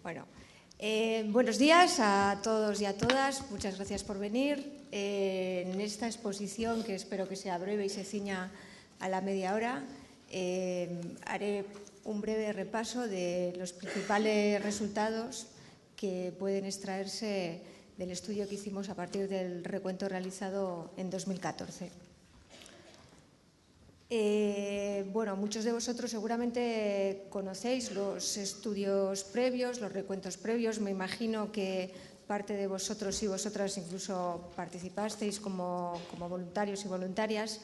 Bueno, buenos días a todos y a todas. Muchas gracias por venir. En esta exposición, que espero que sea breve y se ciña a la media hora, haré un breve repaso de los principales resultados que pueden extraerse del estudio que hicimos a partir del recuento realizado en 2014. Bueno, muchos de vosotros seguramente conocéis los estudios previos, los recuentos previos. Me imagino que parte de vosotros y vosotras incluso participasteis como voluntarios y voluntarias.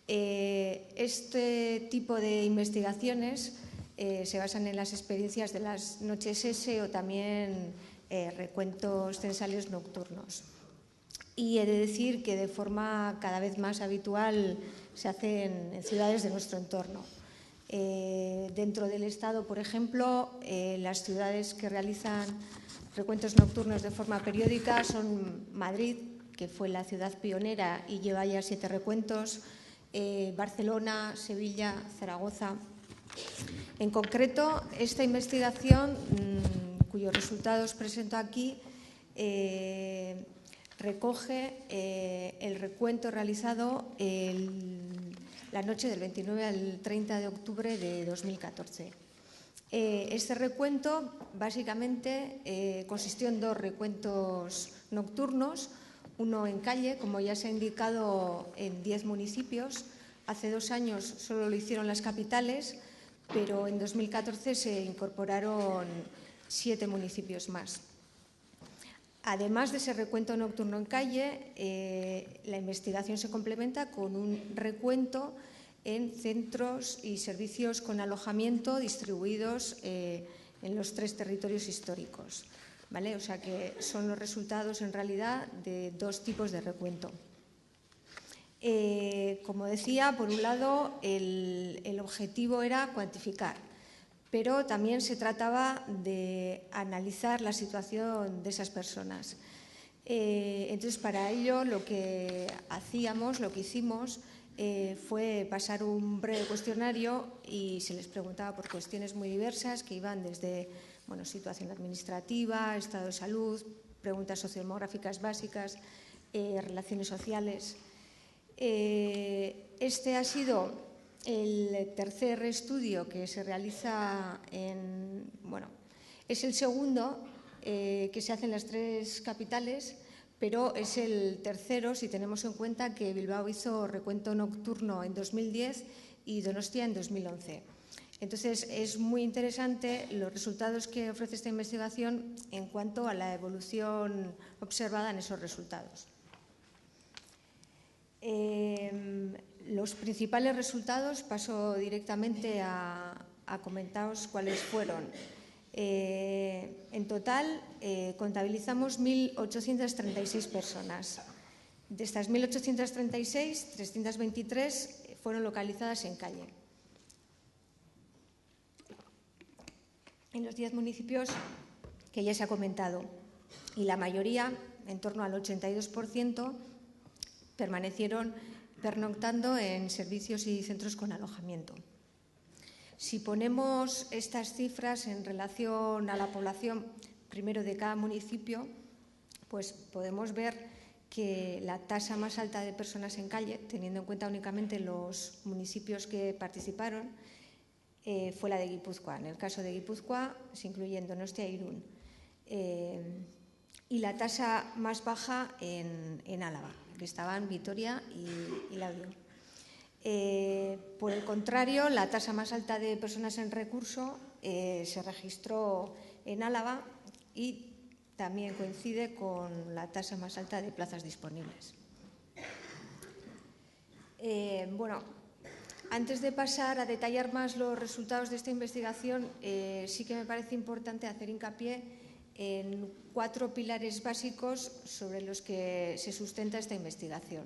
Este tipo de investigaciones se basan en las experiencias de las noches S o también recuentos censales nocturnos. Y he de decir que de forma cada vez más habitual se hacen en ciudades de nuestro entorno. Dentro del Estado, por ejemplo, las ciudades que realizan recuentos nocturnos de forma periódica son Madrid, que fue la ciudad pionera y lleva ya 7 recuentos, Barcelona, Sevilla, Zaragoza. En concreto, esta investigación, cuyos resultados presento aquí, recoge el recuento realizado la noche del 29 al 30 de octubre de 2014. Este recuento básicamente consistió en 2 recuentos nocturnos, uno en calle, como ya se ha indicado, en 10 municipios. Hace 2 años solo lo hicieron las capitales, pero en 2014 se incorporaron 7 municipios más. Además de ese recuento nocturno en calle, la investigación se complementa con un recuento en centros y servicios con alojamiento distribuidos en los 3 territorios históricos, ¿vale? O sea que son los resultados en realidad de 2 tipos de recuento. Como decía, por un lado el objetivo era cuantificar, pero también se trataba de analizar la situación de esas personas. Entonces, para ello lo que hicimos fue pasar un breve cuestionario y se les preguntaba por cuestiones muy diversas que iban desde situación administrativa, estado de salud, preguntas sociodemográficas básicas, relaciones sociales. Este ha sido el tercer estudio que se realiza es el segundo que se hace en las 3 capitales, pero es el tercero si tenemos en cuenta que Bilbao hizo recuento nocturno en 2010 y Donostia en 2011. Entonces, es muy interesante los resultados que ofrece esta investigación en cuanto a la evolución observada en esos resultados. Los principales resultados, paso directamente a comentaros cuáles fueron. En total, contabilizamos 1.836 personas. De estas 1.836, 323 fueron localizadas en calle. En los 10 municipios que ya se ha comentado, y la mayoría, en torno al 82%, permanecieron pernoctando en servicios y centros con alojamiento. Si ponemos estas cifras en relación a la población, primero de cada municipio, pues podemos ver que la tasa más alta de personas en calle, teniendo en cuenta únicamente los municipios que participaron, fue la de Guipúzcoa. En el caso de Guipúzcoa se incluyen Donostia e Irún. Y la tasa más baja en Álava, que estaban Vitoria y Laudio. Por el contrario, la tasa más alta de personas en recurso se registró en Álava y también coincide con la tasa más alta de plazas disponibles. Antes de pasar a detallar más los resultados de esta investigación, sí que me parece importante hacer hincapié en 4 pilares básicos sobre los que se sustenta esta investigación.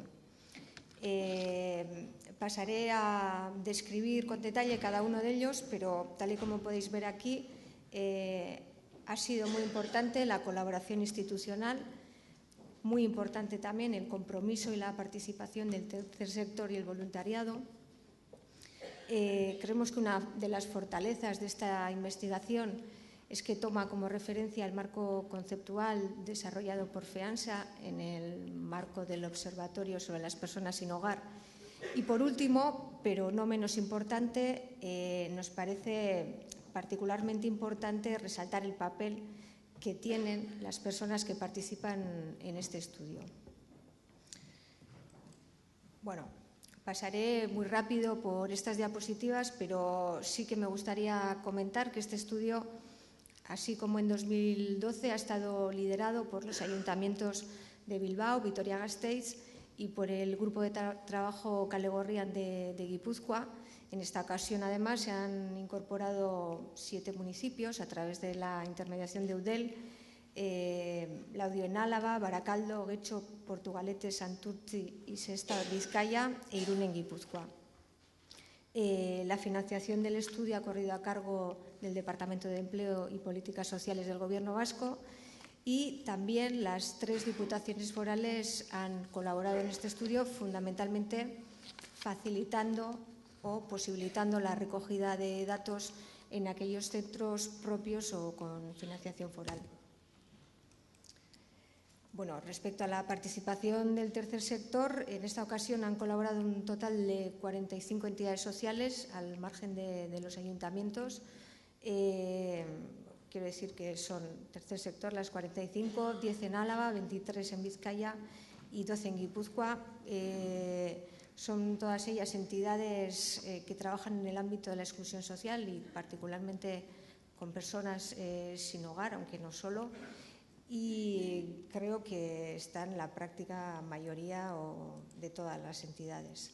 Pasaré a describir con detalle cada uno de ellos, pero tal y como podéis ver aquí, ha sido muy importante la colaboración institucional, muy importante también el compromiso y la participación del tercer sector y el voluntariado. Creemos que una de las fortalezas de esta investigación es que toma como referencia el marco conceptual desarrollado por FEANSA en el marco del Observatorio sobre las Personas sin Hogar. Y por último, pero no menos importante, nos parece particularmente importante resaltar el papel que tienen las personas que participan en este estudio. Bueno, pasaré muy rápido por estas diapositivas, pero sí que me gustaría comentar que este estudio, así como en 2012, ha estado liderado por los ayuntamientos de Bilbao, Vitoria-Gasteiz y por el grupo de trabajo Kale Gorrian de Guipúzcoa. En esta ocasión, además, se han incorporado 7 municipios a través de la intermediación de Eudel: Laudio en Álava, Barakaldo, Getxo, Portugalete, Santurtzi y Sestao en Vizcaya e Irún en Guipúzcoa. La financiación del estudio ha corrido a cargo del Departamento de Empleo y Políticas Sociales del Gobierno vasco, y también las 3 diputaciones forales han colaborado en este estudio, fundamentalmente facilitando o posibilitando la recogida de datos en aquellos centros propios o con financiación foral. Bueno, respecto a la participación del tercer sector, en esta ocasión han colaborado un total de 45 entidades sociales al margen de los ayuntamientos. Quiero decir que son tercer sector las 45, 10 en Álava, 23 en Vizcaya y 12 en Guipúzcoa. Son todas ellas entidades que trabajan en el ámbito de la exclusión social y particularmente con personas sin hogar, aunque no solo. Y creo que está en la práctica mayoría de todas las entidades.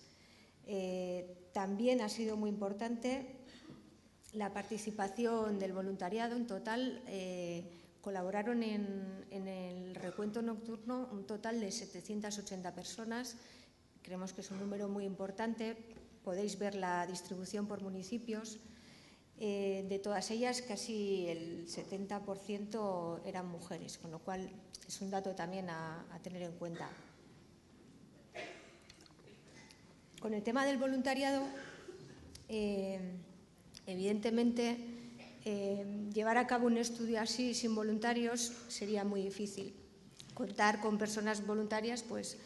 También ha sido muy importante la participación del voluntariado. En total colaboraron en el recuento nocturno un total de 780 personas. Creemos que es un número muy importante. Podéis ver la distribución por municipios. De todas ellas, casi el 70% eran mujeres, con lo cual es un dato también a tener en cuenta. Con el tema del voluntariado, evidentemente, llevar a cabo un estudio así sin voluntarios sería muy difícil. Contar con personas voluntarias, pues,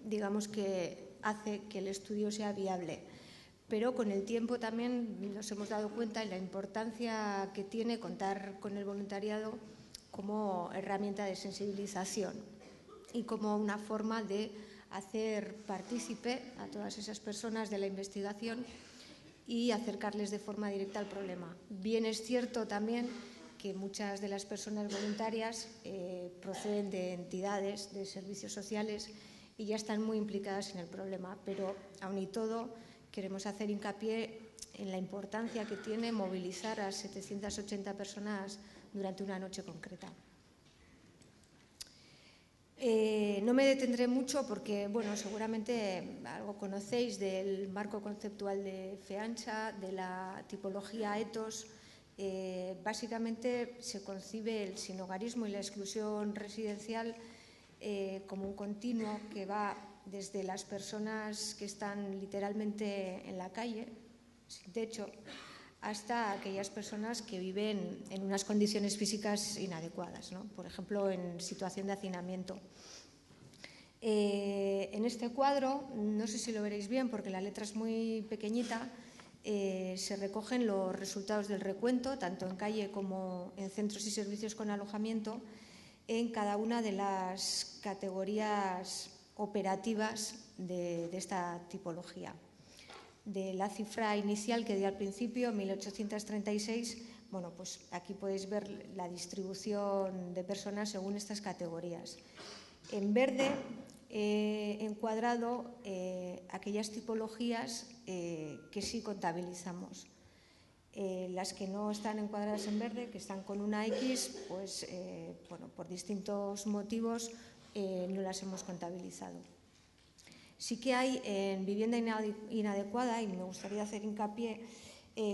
digamos que hace que el estudio sea viable. Pero con el tiempo también nos hemos dado cuenta de la importancia que tiene contar con el voluntariado como herramienta de sensibilización y como una forma de hacer partícipe a todas esas personas de la investigación y acercarles de forma directa al problema. Bien es cierto también que muchas de las personas voluntarias proceden de entidades, de servicios sociales y ya están muy implicadas en el problema, pero aun y todo queremos hacer hincapié en la importancia que tiene movilizar a 780 personas durante una noche concreta. No me detendré mucho porque, bueno, seguramente algo conocéis del marco conceptual de FEANSA, de la tipología ethos. Básicamente se concibe el sinhogarismo y la exclusión residencial como un continuo que va desde las personas que están literalmente en la calle, sin techo, hasta aquellas personas que viven en unas condiciones físicas inadecuadas, ¿no? Por ejemplo, en situación de hacinamiento. En este cuadro, no sé si lo veréis bien porque la letra es muy pequeñita, se recogen los resultados del recuento, tanto en calle como en centros y servicios con alojamiento, en cada una de las categorías operativas de esta tipología. De la cifra inicial que di al principio, 1836, bueno, pues aquí podéis ver la distribución de personas según estas categorías. En verde he encuadrado aquellas tipologías que sí contabilizamos. Las que no están encuadradas en verde, que están con una X, pues bueno, por distintos motivos no las hemos contabilizado. Sí que hay en vivienda inadecuada, y me gustaría hacer hincapié,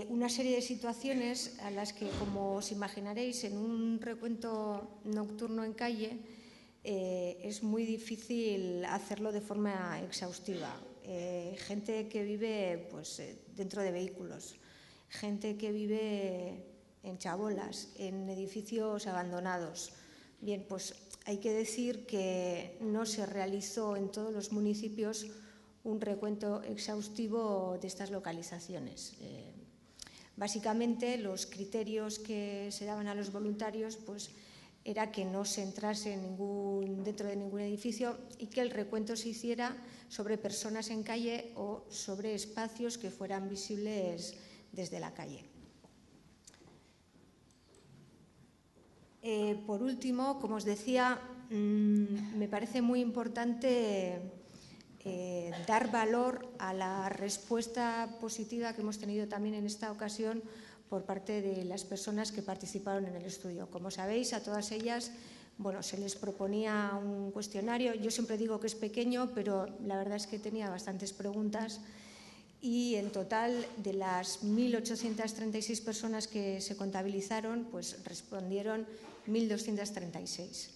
una serie de situaciones a las que, como os imaginaréis, en un recuento nocturno en calle es muy difícil hacerlo de forma exhaustiva. Gente que vive pues, dentro de vehículos, gente que vive en chabolas, en edificios abandonados. Bien, pues hay que decir que no se realizó en todos los municipios un recuento exhaustivo de estas localizaciones. Básicamente, los criterios que se daban a los voluntarios pues, era que no se entrase dentro de ningún edificio y que el recuento se hiciera sobre personas en calle o sobre espacios que fueran visibles desde la calle. Por último, como os decía, me parece muy importante dar valor a la respuesta positiva que hemos tenido también en esta ocasión por parte de las personas que participaron en el estudio. Como sabéis, a todas ellas se les proponía un cuestionario. Yo siempre digo que es pequeño, pero la verdad es que tenía bastantes preguntas y en total de las 1.836 personas que se contabilizaron, pues respondieron 1.236.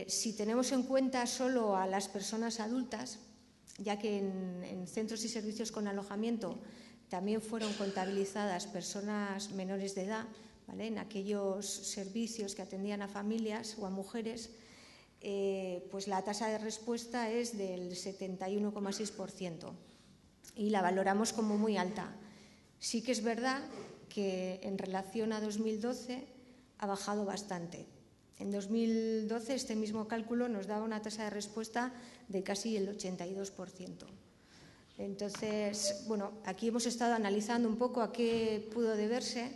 Si tenemos en cuenta solo a las personas adultas, ya que en centros y servicios con alojamiento también fueron contabilizadas personas menores de edad, ¿vale? En aquellos servicios que atendían a familias o a mujeres, pues la tasa de respuesta es del 71,6% y la valoramos como muy alta. Sí que es verdad que en relación a 2012 ha bajado bastante. En 2012 este mismo cálculo nos daba una tasa de respuesta de casi el 82%. Entonces, aquí hemos estado analizando un poco a qué pudo deberse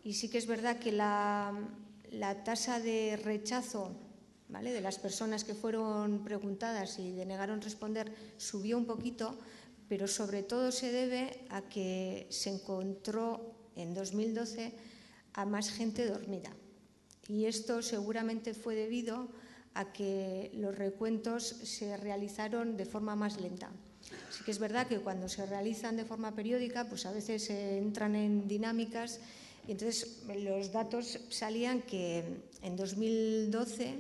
y sí que es verdad que la tasa de rechazo, ¿vale?, de las personas que fueron preguntadas y denegaron responder subió un poquito, pero sobre todo se debe a que se encontró en 2012 a más gente dormida. Y esto seguramente fue debido a que los recuentos se realizaron de forma más lenta. Sí que es verdad que cuando se realizan de forma periódica, pues a veces se entran en dinámicas y entonces los datos salían que en 2012,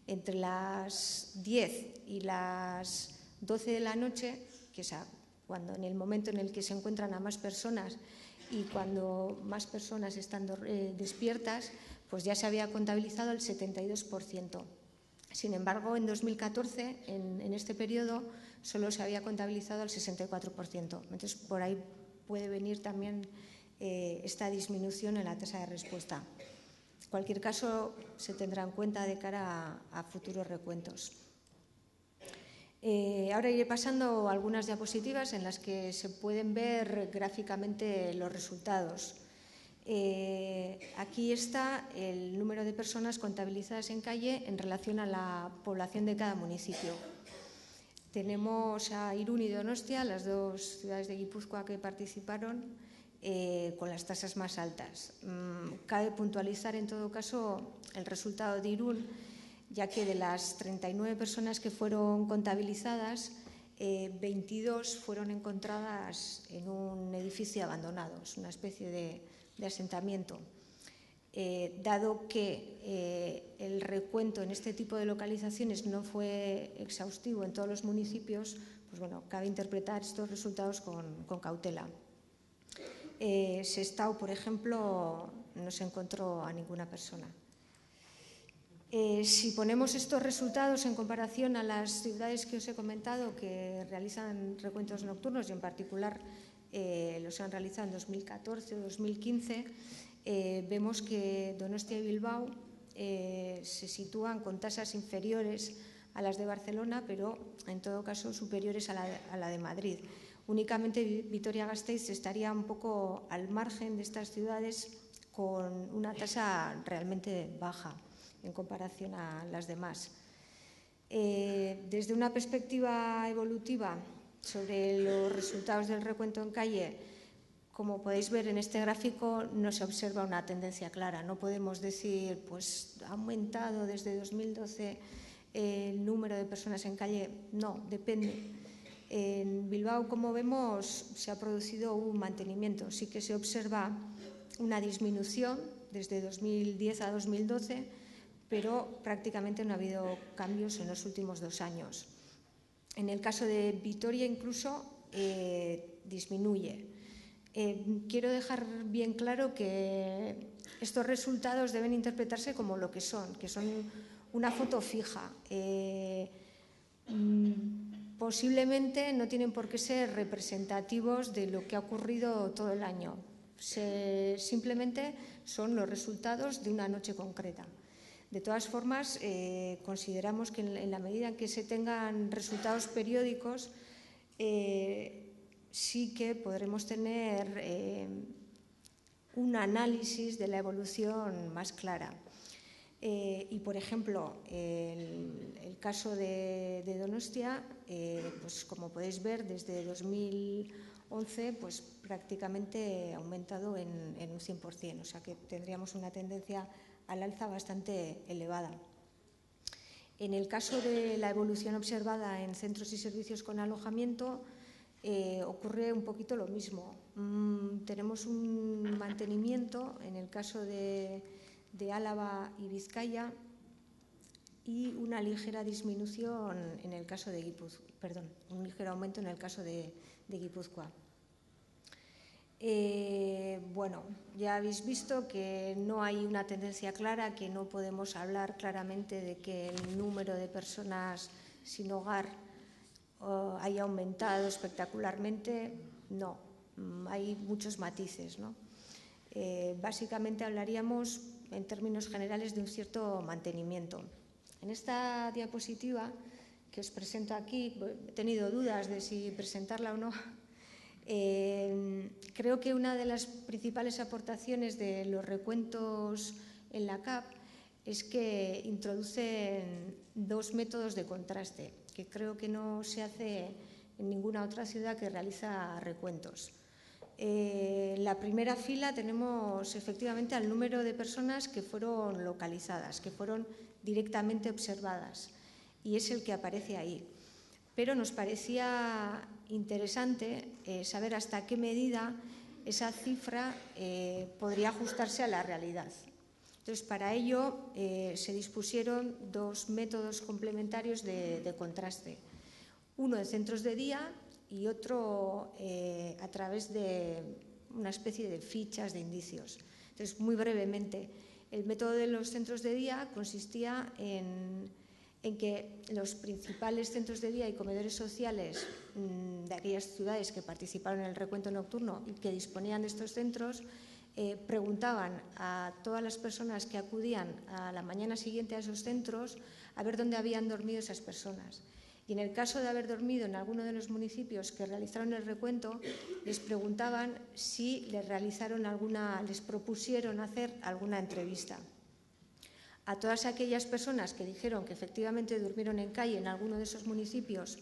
entre las 10 y las 12 de la noche, que es cuando en el momento en el que se encuentran a más personas y cuando más personas están despiertas, pues ya se había contabilizado el 72%. Sin embargo, en 2014, en este periodo, solo se había contabilizado el 64%. Entonces, por ahí puede venir también esta disminución en la tasa de respuesta. En cualquier caso, se tendrá en cuenta de cara a futuros recuentos. Ahora iré pasando algunas diapositivas en las que se pueden ver gráficamente los resultados. Aquí está el número de personas contabilizadas en calle en relación a la población de cada municipio. Tenemos a Irún y Donostia, las dos ciudades de Guipúzcoa que participaron, con las tasas más altas. Cabe puntualizar en todo caso el resultado de Irún, ya que de las 39 personas que fueron contabilizadas, 22 fueron encontradas en un edificio abandonado, es una especie de asentamiento. Dado que el recuento en este tipo de localizaciones no fue exhaustivo en todos los municipios, pues cabe interpretar estos resultados con cautela. Sestao, por ejemplo, no se encontró a ninguna persona. Si ponemos estos resultados en comparación a las ciudades que os he comentado que realizan recuentos nocturnos y en particular los han realizado en 2014 o 2015, vemos que Donostia y Bilbao se sitúan con tasas inferiores a las de Barcelona, pero en todo caso superiores a la de Madrid. Únicamente Vitoria-Gasteiz estaría un poco al margen de estas ciudades con una tasa realmente baja en comparación a las demás. Desde una perspectiva evolutiva sobre los resultados del recuento en calle, como podéis ver en este gráfico, no se observa una tendencia clara. No podemos decir, pues ha aumentado desde 2012 el número de personas en calle. No, depende. En Bilbao, como vemos, se ha producido un mantenimiento. Sí que se observa una disminución desde 2010 a 2012, pero prácticamente no ha habido cambios en los últimos 2 años. En el caso de Vitoria incluso disminuye. Quiero dejar bien claro que estos resultados deben interpretarse como lo que son una foto fija. Posiblemente no tienen por qué ser representativos de lo que ha ocurrido todo el año. Simplemente son los resultados de una noche concreta. De todas formas, consideramos que en la medida en que se tengan resultados periódicos, sí que podremos tener un análisis de la evolución más clara. Y, por ejemplo, el caso de Donostia, pues como podéis ver, desde 2011 pues prácticamente ha aumentado en un 100%, o sea que tendríamos una tendencia al alza bastante elevada. En el caso de la evolución observada en centros y servicios con alojamiento, ocurre un poquito lo mismo. Tenemos un mantenimiento en el caso de Álava y Vizcaya y una ligera disminución en el caso de Guipúzcoa, un ligero aumento en el caso de Guipúzcoa. Bueno, ya habéis visto que no hay una tendencia clara, que no podemos hablar claramente de que el número de personas sin hogar haya aumentado espectacularmente. No, hay muchos matices, ¿no? Básicamente hablaríamos en términos generales de un cierto mantenimiento. En esta diapositiva que os presento aquí, he tenido dudas de si presentarla o no. Creo que una de las principales aportaciones de los recuentos en la CAP es que introducen dos métodos de contraste, que creo que no se hace en ninguna otra ciudad que realiza recuentos. En la primera fila tenemos efectivamente al número de personas que fueron localizadas, que fueron directamente observadas, y es el que aparece ahí. Pero nos parecía interesante saber hasta qué medida esa cifra podría ajustarse a la realidad. Entonces, para ello se dispusieron dos métodos complementarios de contraste. Uno de centros de día y otro a través de una especie de fichas de indicios. Entonces, muy brevemente, el método de los centros de día consistía en que los principales centros de día y comedores sociales de aquellas ciudades que participaron en el recuento nocturno y que disponían de estos centros preguntaban a todas las personas que acudían a la mañana siguiente a esos centros a ver dónde habían dormido esas personas. Y en el caso de haber dormido en alguno de los municipios que realizaron el recuento, les preguntaban si les propusieron hacer alguna entrevista. A todas aquellas personas que dijeron que efectivamente durmieron en calle en alguno de esos municipios,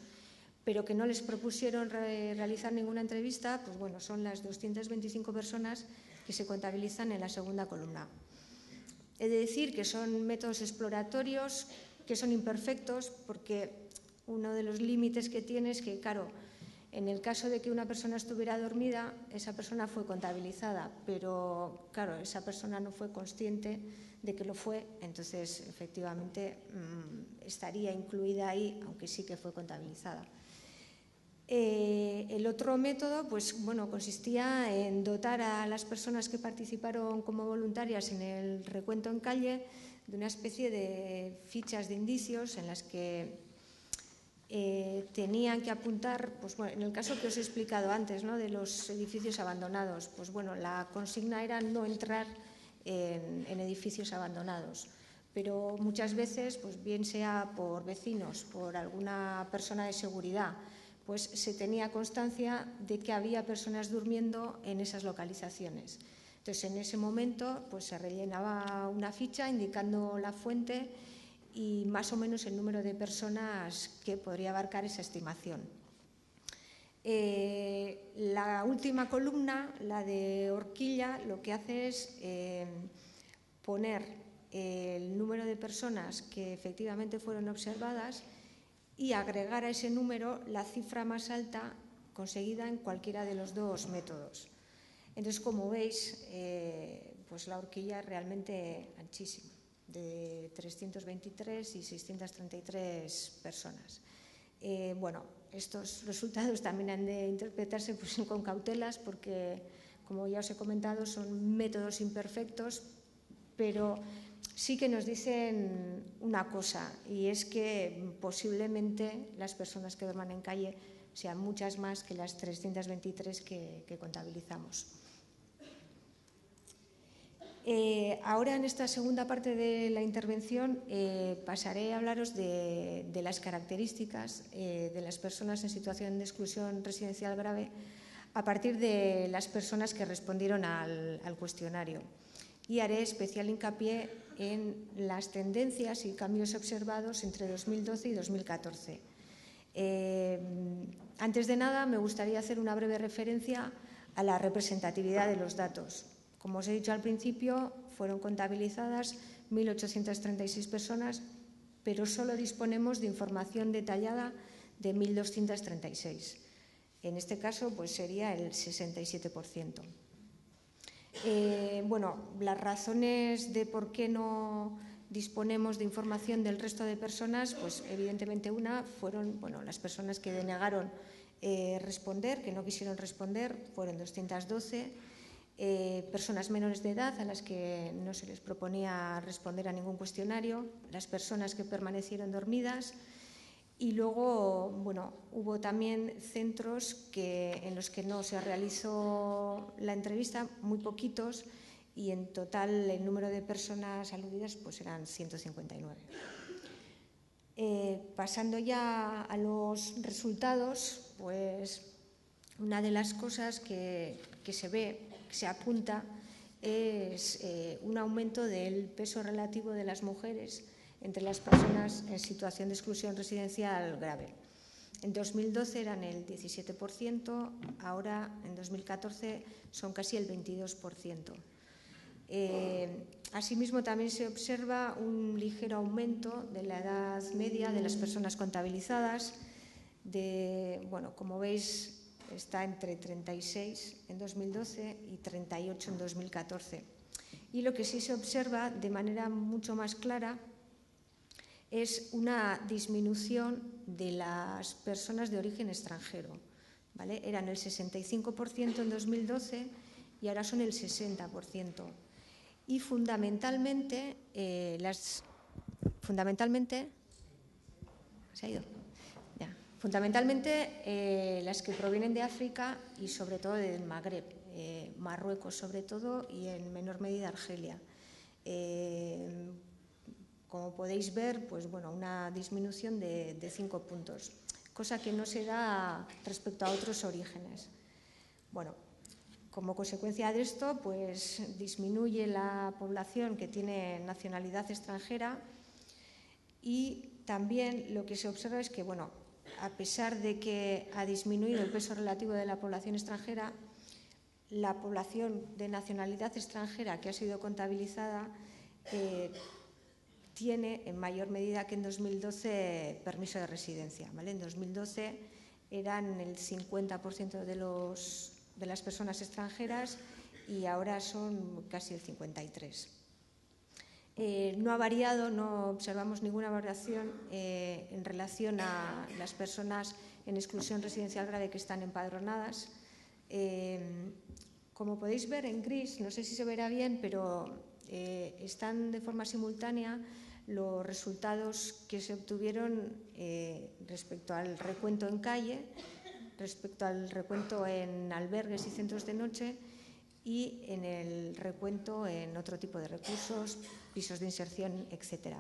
pero que no les propusieron realizar ninguna entrevista, pues bueno, son las 225 personas que se contabilizan en la segunda columna. He de decir que son métodos exploratorios, que son imperfectos, porque uno de los límites que tiene es que, claro, en el caso de que una persona estuviera dormida, esa persona fue contabilizada, pero, claro, esa persona no fue consciente de que lo fue, entonces, efectivamente, estaría incluida ahí, aunque sí que fue contabilizada. El otro método, pues, bueno, consistía en dotar a las personas que participaron como voluntarias en el recuento en calle de una especie de fichas de indicios en las que tenían que apuntar, pues bueno, en el caso que os he explicado antes, ¿no?, de los edificios abandonados, pues bueno, la consigna era no entrar en edificios abandonados, pero muchas veces, pues bien sea por vecinos, por alguna persona de seguridad, pues se tenía constancia de que había personas durmiendo en esas localizaciones. Entonces, en ese momento, pues se rellenaba una ficha indicando la fuente y más o menos el número de personas que podría abarcar esa estimación. La última columna, la de horquilla, lo que hace es poner el número de personas que efectivamente fueron observadas y agregar a ese número la cifra más alta conseguida en cualquiera de los dos métodos. Entonces, como veis, pues la horquilla es realmente anchísima, de 323 y 633 personas. Bueno, estos resultados también han de interpretarse pues, con cautelas porque, como ya os he comentado, son métodos imperfectos, pero sí que nos dicen una cosa, y es que posiblemente las personas que duerman en calle sean muchas más que las 323 que contabilizamos. Ahora, en esta segunda parte de la intervención, pasaré a hablaros de las características de las personas en situación de exclusión residencial grave a partir de las personas que respondieron al cuestionario. Y haré especial hincapié en las tendencias y cambios observados entre 2012 y 2014. Antes de nada, me gustaría hacer una breve referencia a la representatividad de los datos. Como os he dicho al principio, fueron contabilizadas 1.836 personas, pero solo disponemos de información detallada de 1.236. En este caso, pues sería el 67%. Bueno, las razones de por qué no disponemos de información del resto de personas, pues evidentemente una fueron las personas que denegaron responder, que no quisieron responder, fueron 212. Personas menores de edad a las que no se les proponía responder a ningún cuestionario, las personas que permanecieron dormidas, y luego hubo también centros en los que no se realizó la entrevista, muy poquitos, y en total el número de personas aludidas pues eran 159. Pasando ya a los resultados, pues una de las cosas que se ve, que se apunta, es un aumento del peso relativo de las mujeres entre las personas en situación de exclusión residencial grave. En 2012 eran el 17%, ahora en 2014 son casi el 22%. Asimismo, también se observa un ligero aumento de la edad media de las personas contabilizadas. Como veis, está entre 36 en 2012 y 38 en 2014. Y lo que sí se observa de manera mucho más clara es una disminución de las personas de origen extranjero. ¿Vale? Eran el 65% en 2012 y ahora son el 60%. Y fundamentalmente, ¿se ha ido? Ya. Fundamentalmente las que provienen de África y sobre todo del Magreb, Marruecos sobre todo y en menor medida Argelia. Como podéis ver, pues una disminución de 5 puntos, cosa que no se da respecto a otros orígenes. Como consecuencia de esto, pues disminuye la población que tiene nacionalidad extranjera y también lo que se observa es que, a pesar de que ha disminuido el peso relativo de la población extranjera, la población de nacionalidad extranjera que ha sido contabilizada tiene en mayor medida que en 2012 permiso de residencia. ¿Vale? En 2012 eran el 50% de las personas extranjeras y ahora son casi el 53%. No ha variado, no observamos ninguna variación en relación a las personas en exclusión residencial grave que están empadronadas. Como podéis ver en gris, no sé si se verá bien, pero están de forma simultánea los resultados que se obtuvieron respecto al recuento en calle, respecto al recuento en albergues y centros de noche y en el recuento en otro tipo de recursos, pisos de inserción, etc.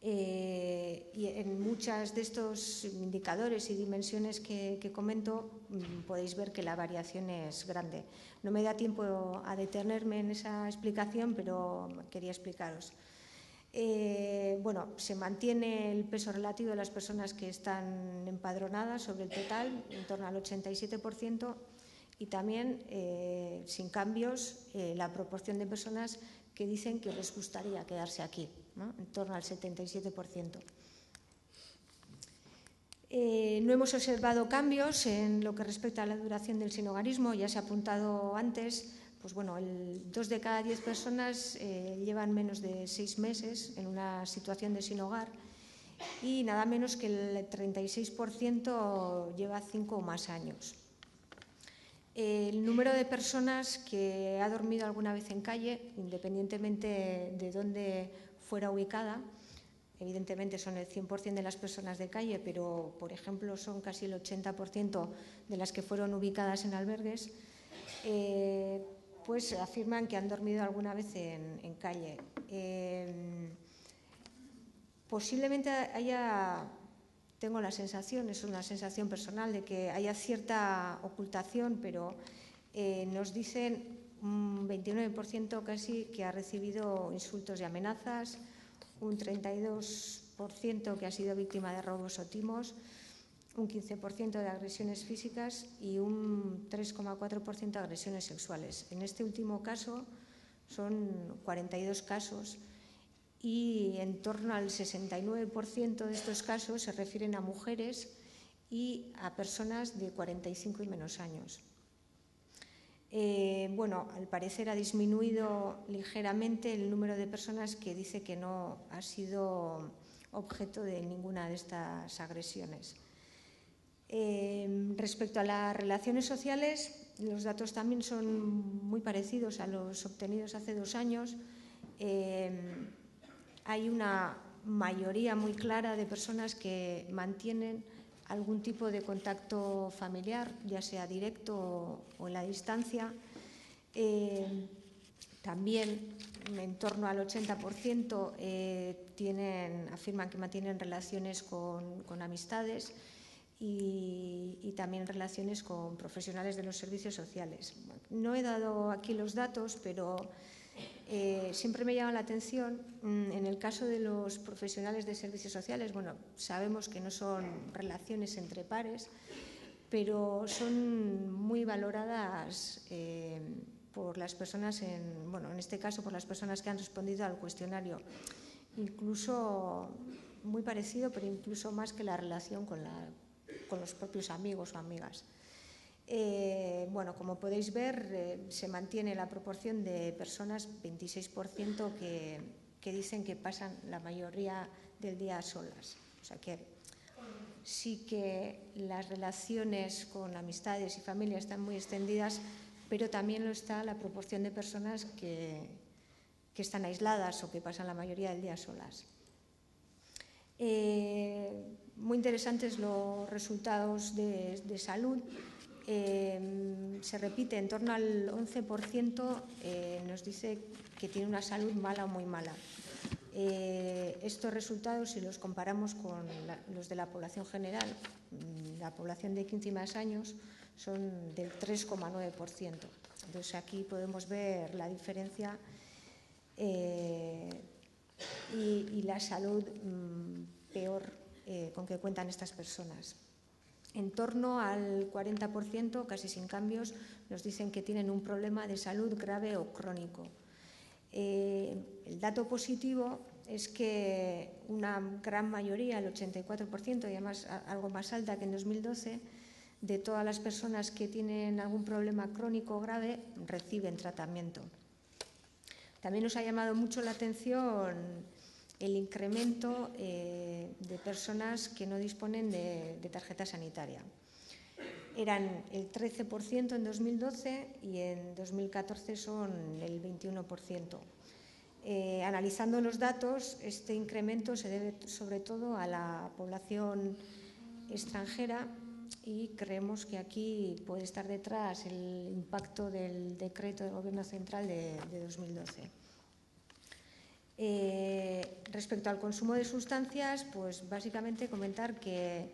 Y en muchos de estos indicadores y dimensiones que comento podéis ver que la variación es grande. No me da tiempo a detenerme en esa explicación, pero quería explicaros. Se mantiene el peso relativo de las personas que están empadronadas sobre el total, en torno al 87%, y también, sin cambios, la proporción de personas que dicen que les gustaría quedarse aquí, ¿no? En torno al 77%. No hemos observado cambios en lo que respecta a la duración del sinhogarismo, ya se ha apuntado antes. Pues 2 de cada 10 personas llevan menos de 6 meses en una situación de sin hogar y nada menos que el 36% lleva 5 o más años. El número de personas que ha dormido alguna vez en calle, independientemente de dónde fuera ubicada, evidentemente son el 100% de las personas de calle, pero, por ejemplo, son casi el 80% de las que fueron ubicadas en albergues, pues afirman que han dormido alguna vez en calle. Posiblemente haya, tengo la sensación, es una sensación personal, de que haya cierta ocultación, pero nos dicen un 29% casi que ha recibido insultos y amenazas, un 32% que ha sido víctima de robos o timos, un 15% de agresiones físicas y un 3,4% de agresiones sexuales. En este último caso son 42 casos y en torno al 69% de estos casos se refieren a mujeres y a personas de 45 y menos años. Bueno, al parecer ha disminuido ligeramente el número de personas que dice que no ha sido objeto de ninguna de estas agresiones. Respecto a las relaciones sociales, los datos también son muy parecidos a los obtenidos hace 2 años. Hay una mayoría muy clara de personas que mantienen algún tipo de contacto familiar, ya sea directo o en la distancia. También en torno al 80% afirman que mantienen relaciones con amistades y también relaciones con profesionales de los servicios sociales. No he dado aquí los datos, pero siempre me llama la atención, en el caso de los profesionales de servicios sociales, bueno, sabemos que no son relaciones entre pares, pero son muy valoradas por las personas, en este caso por las personas que han respondido al cuestionario. Incluso muy parecido, pero incluso más que la relación con los propios amigos o amigas. Bueno, como podéis ver, se mantiene la proporción de personas, 26%, que dicen que pasan la mayoría del día solas. O sea que sí que las relaciones con amistades y familia están muy extendidas, pero también lo está la proporción de personas que están aisladas o que pasan la mayoría del día solas. Muy interesantes los resultados de salud. Se repite, en torno al 11% nos dice que tiene una salud mala o muy mala. Estos resultados, si los comparamos con los de la población general, la población de 15 y más años, son del 3,9%. Entonces aquí podemos ver la diferencia y la salud peor con que cuentan estas personas. En torno al 40%, casi sin cambios, nos dicen que tienen un problema de salud grave o crónico. El dato positivo es que una gran mayoría, el 84%, y además algo más alta que en 2012, de todas las personas que tienen algún problema crónico o grave reciben tratamiento. También nos ha llamado mucho la atención el incremento de personas que no disponen de tarjeta sanitaria. Eran el 13% en 2012 y en 2014 son el 21%. Analizando los datos, este incremento se debe sobre todo a la población extranjera y creemos que aquí puede estar detrás el impacto del decreto del Gobierno Central de 2012. Respecto al consumo de sustancias, pues básicamente comentar que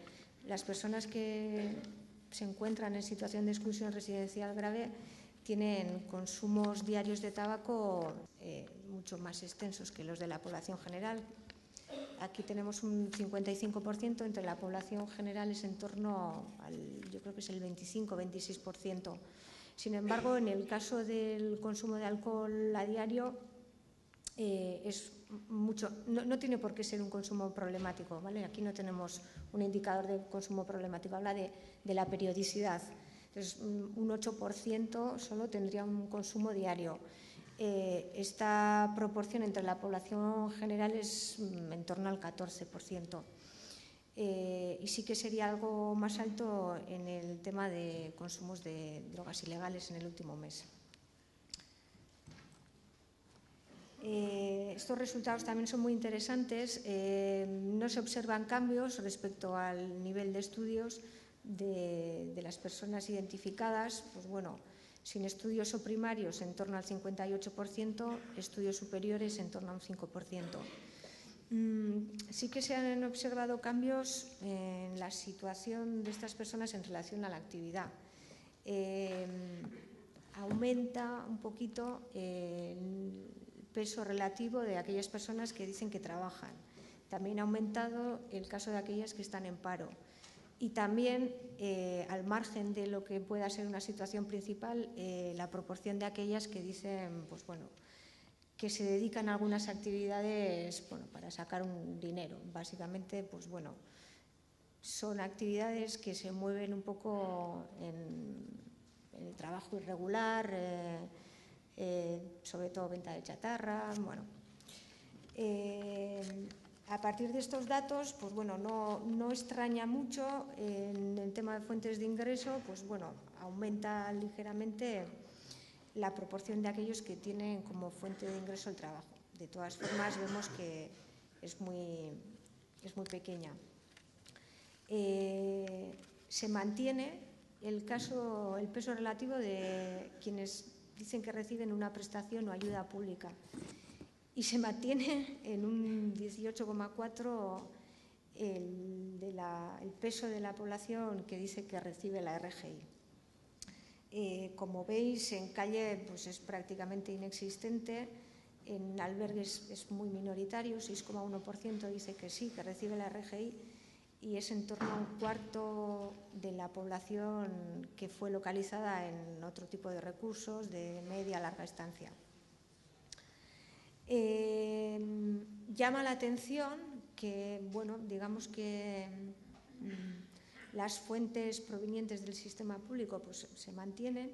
las personas que se encuentran en situación de exclusión residencial grave tienen consumos diarios de tabaco mucho más extensos que los de la población general. Aquí tenemos un 55%, entre la población general es en torno al, yo creo que es el 25-26%. Sin embargo, en el caso del consumo de alcohol a diario, es mucho, no tiene por qué ser un consumo problemático, ¿vale? Aquí no tenemos un indicador de consumo problemático, habla de la periodicidad. Entonces, un 8% solo tendría un consumo diario. Esta proporción entre la población general es en torno al 14%. Y sí que sería algo más alto en el tema de consumos de drogas ilegales en el último mes. Estos resultados también son muy interesantes. No se observan cambios respecto al nivel de estudios de las personas identificadas. Pues bueno, sin estudios o primarios en torno al 58%, estudios superiores en torno a un 5%. Sí que se han observado cambios en la situación de estas personas en relación a la actividad. Aumenta un poquito el peso relativo de aquellas personas que dicen que trabajan. También ha aumentado el caso de aquellas que están en paro. Y también, al margen de lo que pueda ser una situación principal, la proporción de aquellas que dicen, pues bueno, que se dedican a algunas actividades, bueno, para sacar un dinero. Básicamente, pues bueno, son actividades que se mueven un poco en el trabajo irregular, sobre todo venta de chatarra. Bueno, a partir de estos datos, pues bueno, no extraña mucho en el tema de fuentes de ingreso, pues bueno, aumenta ligeramente la proporción de aquellos que tienen como fuente de ingreso el trabajo. De todas formas, vemos que es muy pequeña. Se mantiene el peso relativo de quienes dicen que reciben una prestación o ayuda pública y se mantiene en un 18,4% el peso de la población que dice que recibe la RGI. Como veis, en calle pues es prácticamente inexistente, en albergues es muy minoritario, 6,1% dice que sí, que recibe la RGI, y es en torno a un cuarto de la población que fue localizada en otro tipo de recursos de media a larga estancia. Llama la atención que, bueno, digamos que las fuentes provenientes del sistema público pues, se mantienen,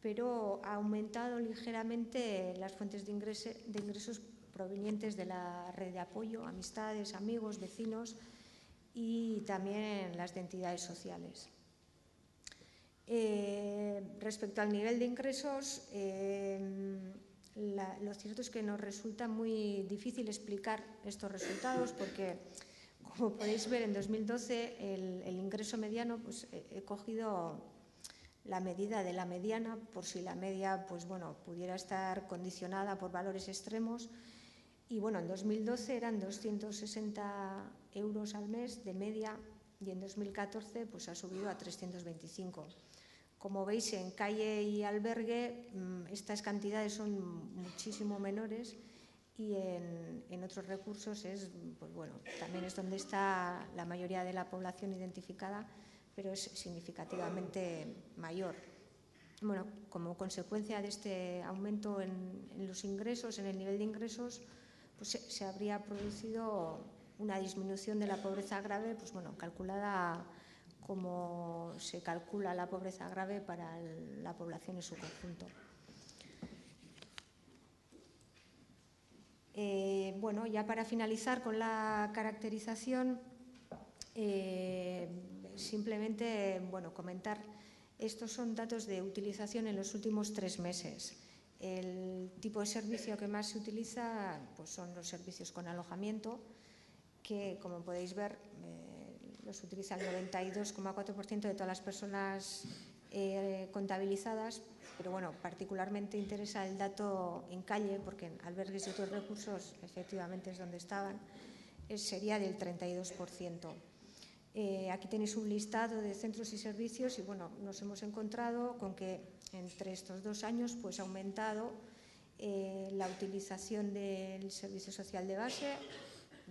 pero ha aumentado ligeramente las fuentes de ingresos provenientes de la red de apoyo, amistades, amigos, vecinos y también las de entidades sociales. Respecto al nivel de ingresos, lo cierto es que nos resulta muy difícil explicar estos resultados porque, como podéis ver, en 2012 el ingreso mediano, pues he cogido la medida de la mediana por si la media pues, bueno, pudiera estar condicionada por valores extremos. Y bueno, en 2012 eran 260 euros al mes de media y en 2014 pues, ha subido a 325. Como veis, en calle y albergue estas cantidades son muchísimo menores y en otros recursos pues bueno, también es donde está la mayoría de la población identificada, pero es significativamente mayor. Bueno, como consecuencia de este aumento en los ingresos, en el nivel de ingresos, pues se habría producido una disminución de la pobreza grave, pues bueno, calculada como se calcula la pobreza grave para la población en su conjunto. Bueno, ya para finalizar con la caracterización, simplemente bueno, comentar, estos son datos de utilización en los últimos 3 meses. El tipo de servicio que más se utiliza pues son los servicios con alojamiento, que como podéis ver los utiliza el 92,4% de todas las personas contabilizadas, pero bueno, particularmente interesa el dato en calle, porque en albergues y otros recursos efectivamente es donde estaban, sería del 32%. Aquí tenéis un listado de centros y servicios y bueno, nos hemos encontrado con que entre estos 2 años pues ha aumentado la utilización del servicio social de base,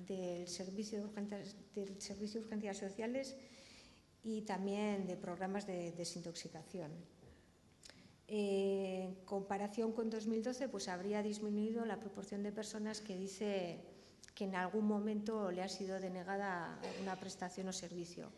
del servicio de urgencias sociales y también de programas de desintoxicación. En comparación con 2012, pues habría disminuido la proporción de personas que dice que en algún momento le ha sido denegada una prestación o servicio.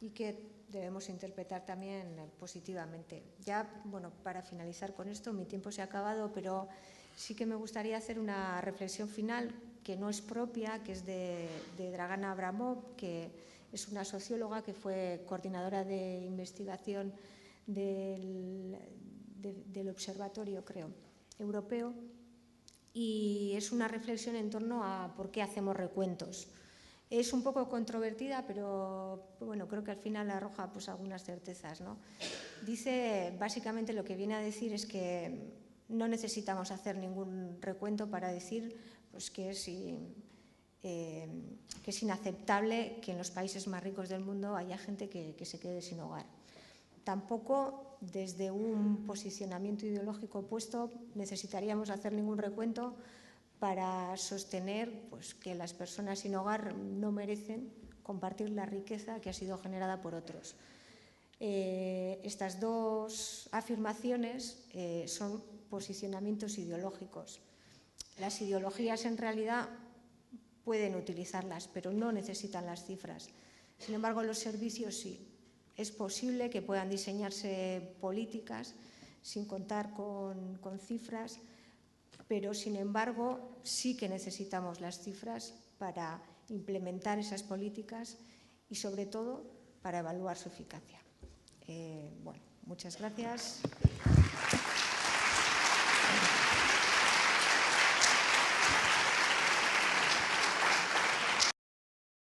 y que debemos interpretar también positivamente. Ya, bueno, para finalizar con esto, mi tiempo se ha acabado, pero sí que me gustaría hacer una reflexión final que no es propia, que es de Dragana Abramov, que es una socióloga que fue coordinadora de investigación del Observatorio, creo, europeo, y es una reflexión en torno a por qué hacemos recuentos. Es un poco controvertida, pero bueno, creo que al final arroja pues algunas certezas, ¿no? Dice, básicamente lo que viene a decir es que no necesitamos hacer ningún recuento para decir pues, que es inaceptable que en los países más ricos del mundo haya gente que se quede sin hogar. Tampoco desde un posicionamiento ideológico opuesto necesitaríamos hacer ningún recuento para sostener pues, que las personas sin hogar no merecen compartir la riqueza que ha sido generada por otros. Estas dos afirmaciones son posicionamientos ideológicos. Las ideologías en realidad pueden utilizarlas, pero no necesitan las cifras. Sin embargo, los servicios sí. Es posible que puedan diseñarse políticas sin contar con cifras, pero sin embargo sí que necesitamos las cifras para implementar esas políticas y sobre todo para evaluar su eficacia. Bueno, muchas gracias.